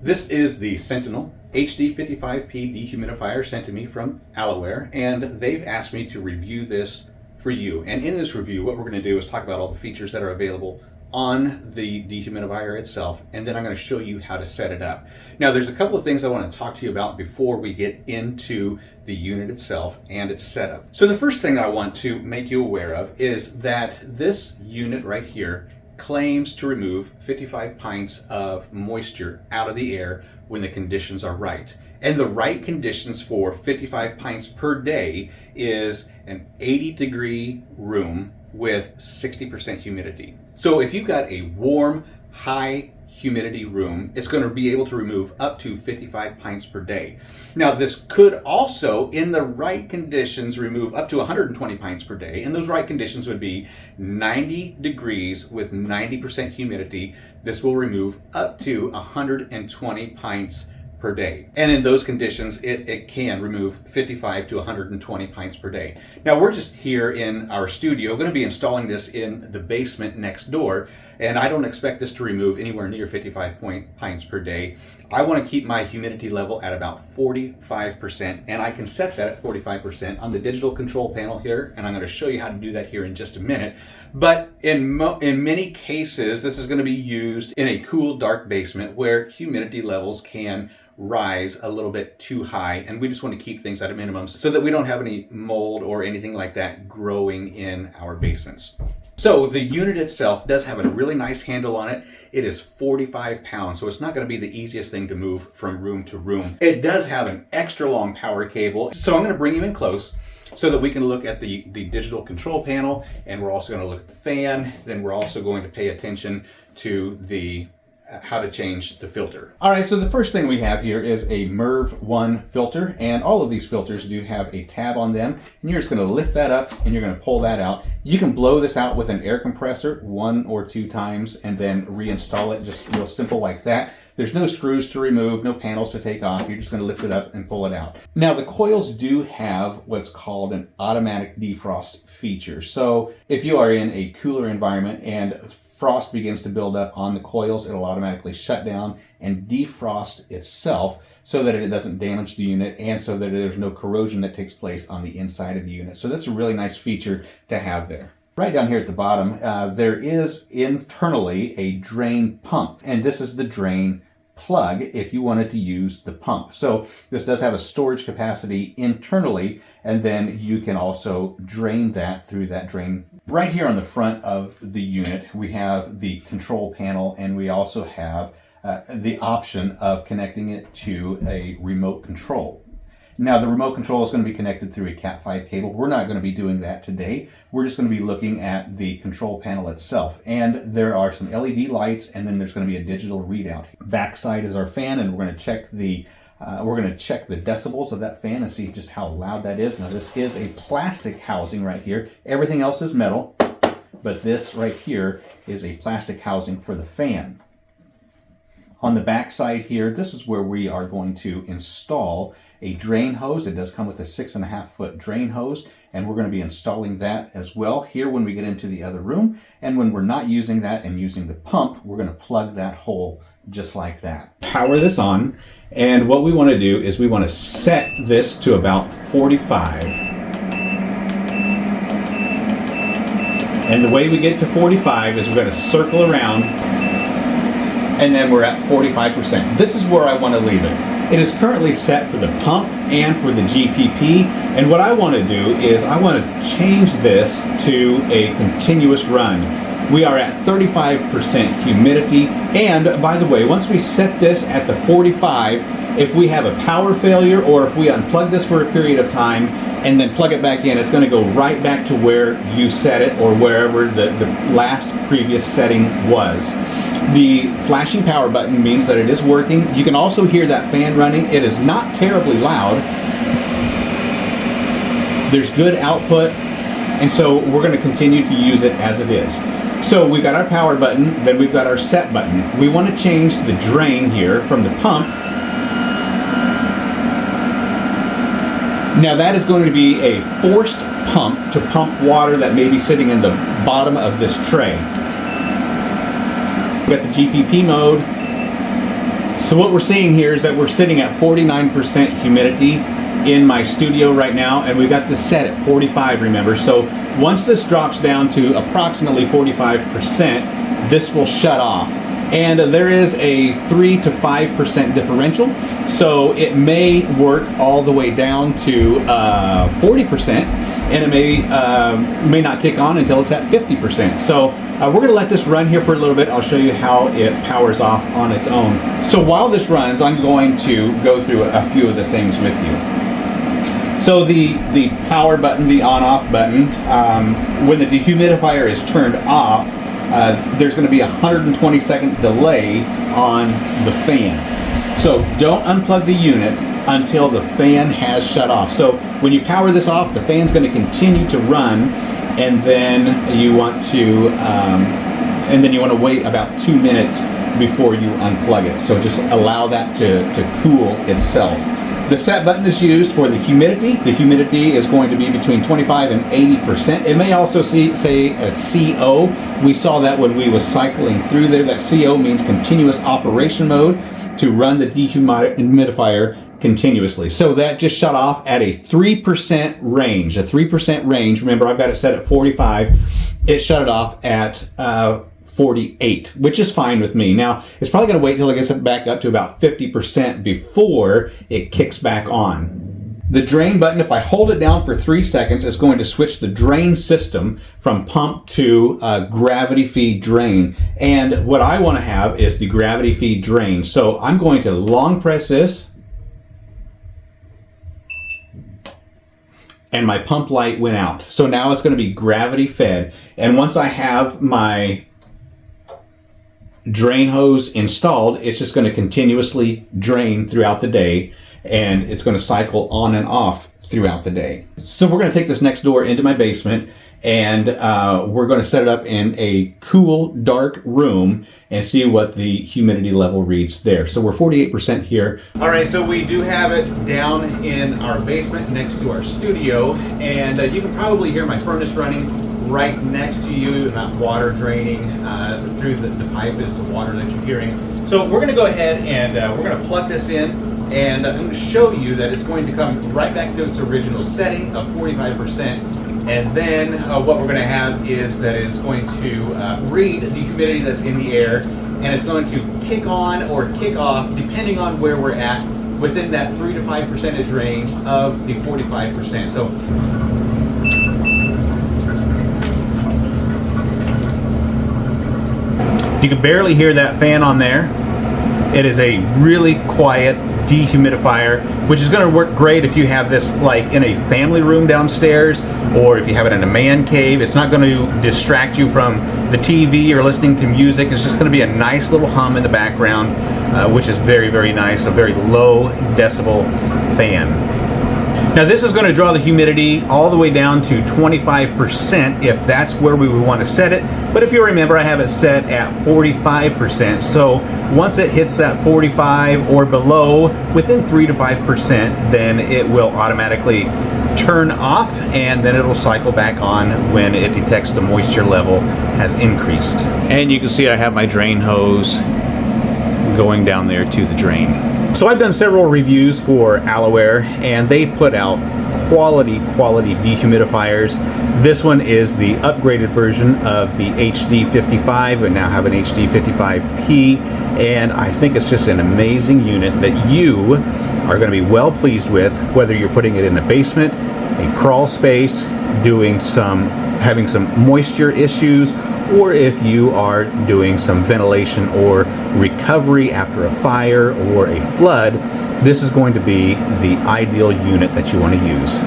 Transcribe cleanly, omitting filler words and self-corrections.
This is the Sentinel HD55P dehumidifier sent to me from Alorair, and they've asked me to review this for you. And in this review, what we're going to do is talk about all the features that are available on the dehumidifier itself, and then I'm going to show you how to set it up. Now, there's a couple of things I want to talk to you about before we get into the unit itself and its setup. So the first thing I want to make you aware of is that this unit right here claims to remove 55 pints of moisture out of the air when the conditions are right. And the right conditions for 55 pints per day is an 80-degree room with 60% humidity. So if you've got a warm, high humidity room, it's going to be able to remove up to 55 pints per day. Now, this could also, in the right conditions, remove up to 120 pints per day. And those right conditions would be 90 degrees with 90% humidity. This will remove up to 120 pints per day. And in those conditions, it can remove 55 to 120 pints per day. Now, we're just here in our studio, going to be installing this in the basement next door, and I don't expect this to remove anywhere near 55 pints per day. I want to keep my humidity level at about 45%, and I can set that at 45% on the digital control panel here, and I'm going to show you how to do that here in just a minute. But in many cases, this is going to be used in a cool, dark basement where humidity levels can rise a little bit too high, and we just want to keep things at a minimum so that we don't have any mold or anything like that growing in our basements. So the unit itself does have a really nice handle on it. It is 45 pounds, so it's not going to be the easiest thing to move from room to room. It does have an extra long power cable, so I'm going to bring you in close so that we can look at the digital control panel, and we're also going to look at the fan. Then we're also going to pay attention to the how to change the filter. All right, so the first thing we have here is a MERV 1 filter, and all of these filters do have a tab on them, and you're just going to lift that up and you're going to pull that out. You can blow this out with an air compressor 1 or 2 times and then reinstall it, just real simple like that. There's no screws to remove, no panels to take off. You're just going to lift it up and pull it out. Now, the coils do have what's called an automatic defrost feature. So if you are in a cooler environment and frost begins to build up on the coils, it'll automatically shut down and defrost itself so that it doesn't damage the unit and so that there's no corrosion that takes place on the inside of the unit. So that's a really nice feature to have there. Right down here at the bottom, there is internally a drain pump, and this is the drain plug if you wanted to use the pump. So this does have a storage capacity internally, and then you can also drain that through that drain. Right here on the front of the unit, we have the control panel, and we also have the option of connecting it to a remote control. Now, the remote control is going to be connected through a Cat 5 cable. We're not going to be doing that today. We're just going to be looking at the control panel itself. And there are some LED lights, and then there's going to be a digital readout. Backside is our fan, and we're going to check the decibels of that fan and see just how loud that is. Now, this is a plastic housing right here. Everything else is metal, but this right here is a plastic housing for the fan. On the back side here, this is where we are going to install a drain hose. It does come with a 6.5-foot drain hose, and we're going to be installing that as well here when we get into the other room. And when we're not using that and using the pump, we're going to plug that hole just like that. Power this on, and what we want to do is we want to set this to about 45. And the way we get to 45 is we're going to circle around, and then we're at 45%. This is where I want to leave it. It is currently set for the pump and for the GPP, and what I want to do is I want to change this to a continuous run. We are at 35% humidity, and by the way, once we set this at the 45, if we have a power failure or if we unplug this for a period of time and then plug it back in, it's going to go right back to where you set it or wherever the last previous setting was. The flashing power button means that it is working. You can also hear that fan running. It is not terribly loud. There's good output, and so we're going to continue to use it as it is. So we've got our power button, then we've got our set button. We want to change the drain here from the pump. Now that is going to be a forced pump to pump water that may be sitting in the bottom of this tray. We've got the GPP mode. So what we're seeing here is that we're sitting at 49% humidity in my studio right now, and we've got this set at 45, remember. So once this drops down to approximately 45%, this will shut off. And there is a 3 to 5% differential, so it may work all the way down to 40%, and it may not kick on until it's at 50%. So we're going to let this run here for a little bit. I'll show you how it powers off on its own. So while this runs, I'm going to go through a few of the things with you. So the power button, the on-off button, when the dehumidifier is turned off, there's going to be a 120-second delay on the fan. So don't unplug the unit until the fan has shut off. So when you power this off, the fan's going to continue to run, and then you want to wait about 2 minutes before you unplug it. So just allow that to cool itself. The set button is used for the humidity. The humidity is going to be between 25 and 80%. It may also say a CO. We saw that when we was cycling through there. That CO means continuous operation mode, to run the dehumidifier continuously. So that just shut off at a 3% range. A 3% range. Remember, I've got it set at 45. It shut it off at 48, which is fine with me. Now, it's probably going to wait till it gets back up to about 50% before it kicks back on. The drain button, if I hold it down for 3 seconds, is going to switch the drain system from pump to gravity feed drain. And what I want to have is the gravity feed drain. So I'm going to long press this, and my pump light went out. So now it's going to be gravity fed. And once I have my drain hose installed, it's just going to continuously drain throughout the day, and it's going to cycle on and off throughout the day. So we're going to take this next door into my basement, and we're going to set it up in a cool, dark room and see what the humidity level reads there. So we're 48% here. All right, so we do have it down in our basement next to our studio, and you can probably hear my furnace running right next to you, not water draining through the pipe is the water that you're hearing. So we're going to go ahead and we're going to plug this in, and I'm going to show you that it's going to come right back to its original setting of 45%. And then what we're going to have is that it's going to read the humidity that's in the air, and it's going to kick on or kick off depending on where we're at within that 3 to 5% range of the 45%. So you can barely hear that fan on there. It is a really quiet dehumidifier, which is going to work great if you have this like in a family room downstairs, or if you have it in a man cave. It's not going to distract you from the TV or listening to music. It's just going to be a nice little hum in the background, which is very, very nice. A very low decibel fan. Now this is going to draw the humidity all the way down to 25% if that's where we would want to set it. But if you remember, I have it set at 45%. So once it hits that 45 or below, within 3 to 5%, then it will automatically turn off, and then it'll cycle back on when it detects the moisture level has increased. And you can see I have my drain hose going down there to the drain. So I've done several reviews for Alorair, and they put out quality dehumidifiers. This one is the upgraded version of the HD55. We now have an HD55P, and I think it's just an amazing unit that you are going to be well pleased with, whether you're putting it in the basement, a crawl space, having some moisture issues, or if you are doing some ventilation or recovery after a fire or a flood. This is going to be the ideal unit that you want to use.